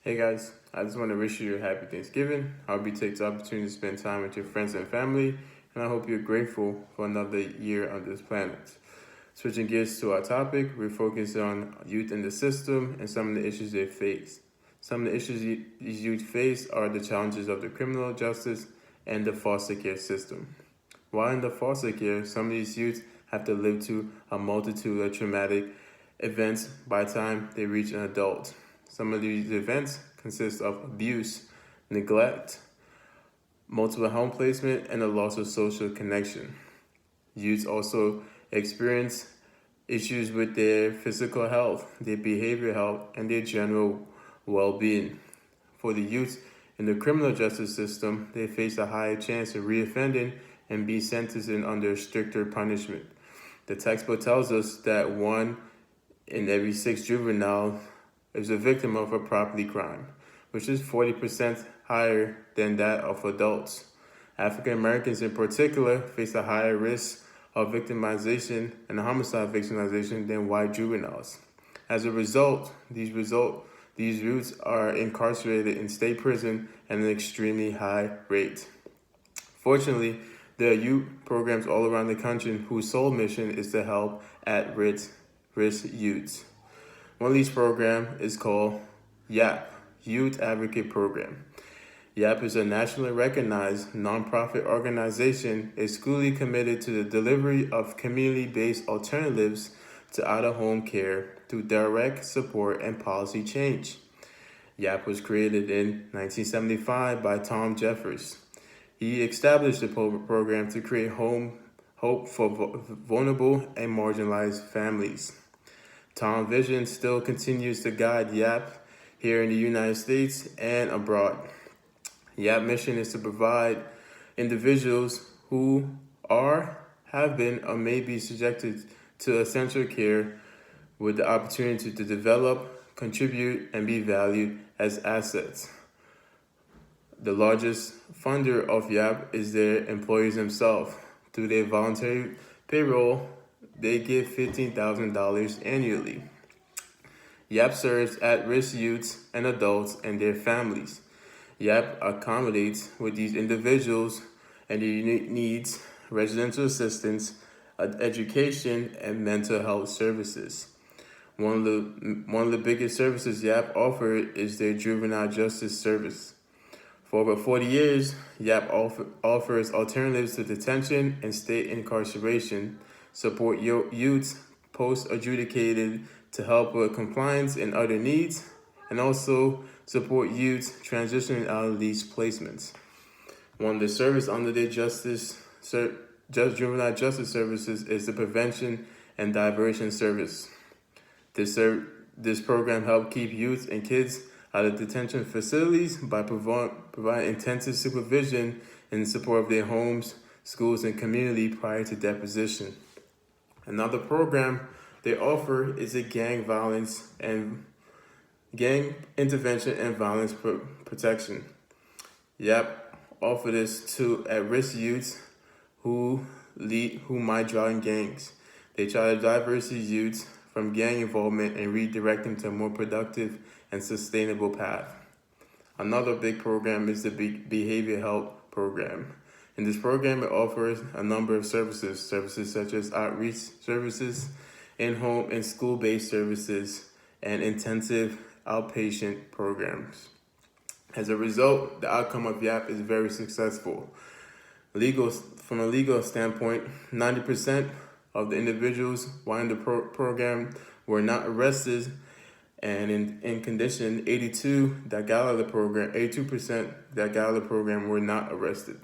Hey guys, I just want to wish you a happy Thanksgiving. I hope you take the opportunity to spend time with your friends and family, and I hope you're grateful for another year on this planet. Switching gears to our topic, we're focused on youth in the system and some of the issues they face. Some of the issues these youth face are the challenges of the criminal justice and the foster care system. While in the foster care, some of these youth have to live through a multitude of traumatic events by the time they reach an adult. Some of these events consist of abuse, neglect, multiple home placement, and a loss of social connection. Youth also experience issues with their physical health, their behavioral health, and their general well being. For the youth in the criminal justice system, they face a higher chance of reoffending and be sentenced under stricter punishment. The textbook tells us that one in every six juveniles is a victim of a property crime, which is 40% higher than that of adults. African Americans in particular face a higher risk of victimization and homicide victimization than white juveniles. As a result, these youths are incarcerated in state prison at an extremely high rate. Fortunately, there are youth programs all around the country whose sole mission is to help at-risk youths. One of these programs is called YAP, Youth Advocate Program. YAP is a nationally recognized nonprofit organization exclusively committed to the delivery of community-based alternatives to out-of-home care through direct support and policy change. YAP was created in 1975 by Tom Jeffers. He established the program to create hope for vulnerable and marginalized families. Tom's vision still continues to guide YAP here in the United States and abroad. YAP mission is to provide individuals who are, have been, or may be subjected to essential care with the opportunity to develop, contribute, and be valued as assets. The largest funder of YAP is their employees themselves. Through their voluntary payroll, they give $15,000 annually. YAP serves at-risk youths and adults and their families. YAP accommodates with these individuals and their unique needs, residential assistance, education, and mental health services. One of the biggest services YAP offers is their juvenile justice service. For over 40 years, YAP offers alternatives to detention and state incarceration, support youths post-adjudicated to help with compliance and other needs, and also support youths transitioning out of these placements. One of the service under their juvenile justice services is the prevention and diversion service. This program helps keep youth and kids out of detention facilities by providing intensive supervision in support of their homes, schools, and community prior to deposition. Another program they offer is a gang intervention and violence protection. YAP offer this to at-risk youths who might join gangs. They try to divert these youths from gang involvement and redirect them to a more productive and sustainable path. Another big program is the Behavior Health Program. In this program, it offers a number of services such as outreach services, in-home and school-based services, and intensive outpatient programs. As a result, the outcome of YAP is very successful. From a legal standpoint, 90% of the individuals while in the program were not arrested, and in condition, 82% that got out of the program were not arrested.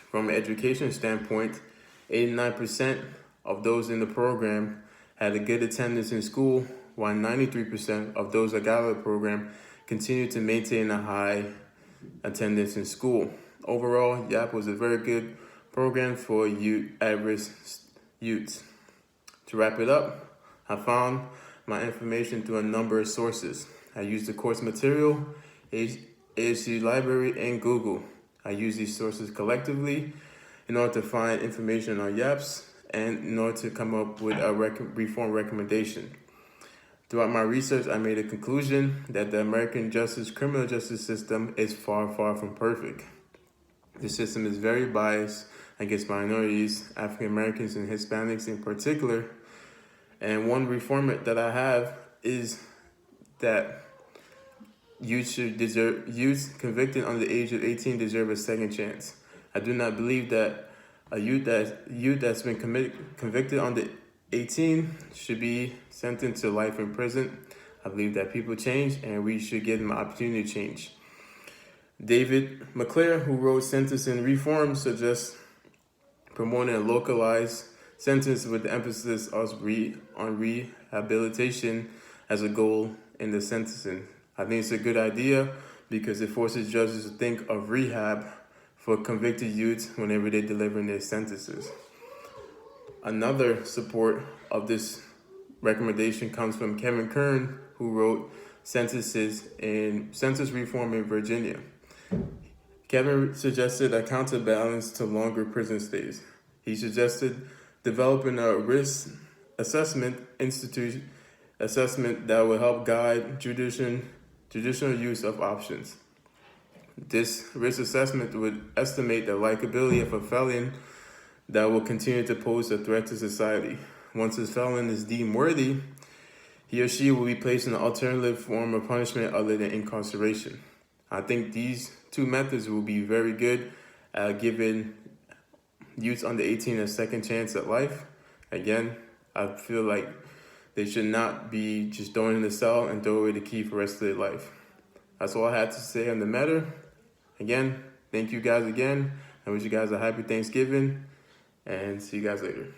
From an education standpoint, 89% of those in the program had a good attendance in school, while 93% of those that got out of the program continued to maintain a high attendance in school. Overall, YAP was a very good program for at-risk youths. To wrap it up, I found my information through a number of sources. I used the course material, ASU Library, and Google. I use these sources collectively in order to find information on YAPs and in order to come up with a reform recommendation. Throughout my research, I made a conclusion that the American criminal justice system is far, far from perfect. The system is very biased against minorities, African Americans and Hispanics in particular. And one reform that I have is that youth convicted under the age of 18 deserve a second chance. I do not believe that a youth that's been convicted under 18 should be sentenced to life in prison. I believe that people change and we should give them an opportunity to change. David McClure, who wrote Sentencing Reform, suggests promoting a localized sentence with the emphasis on rehabilitation as a goal in the sentencing. I think it's a good idea because it forces judges to think of rehab for convicted youths whenever they're delivering their sentences. Another support of this recommendation comes from Kevin Kern, who wrote Sentence Reform in Virginia. Kevin suggested a counterbalance to longer prison stays. He suggested developing a risk assessment that will help guide judicial use of options. This risk assessment would estimate the likability of a felon that will continue to pose a threat to society. Once a felon is deemed worthy, he or she will be placed in an alternative form of punishment other than incarceration. I think these two methods will be very good at giving youths under 18 a second chance at life. Again, I feel like they should not be just thrown in the cell and throw away the key for the rest of their life. That's all I had to say on the matter. Again, thank you guys again. I wish you guys a happy Thanksgiving and see you guys later.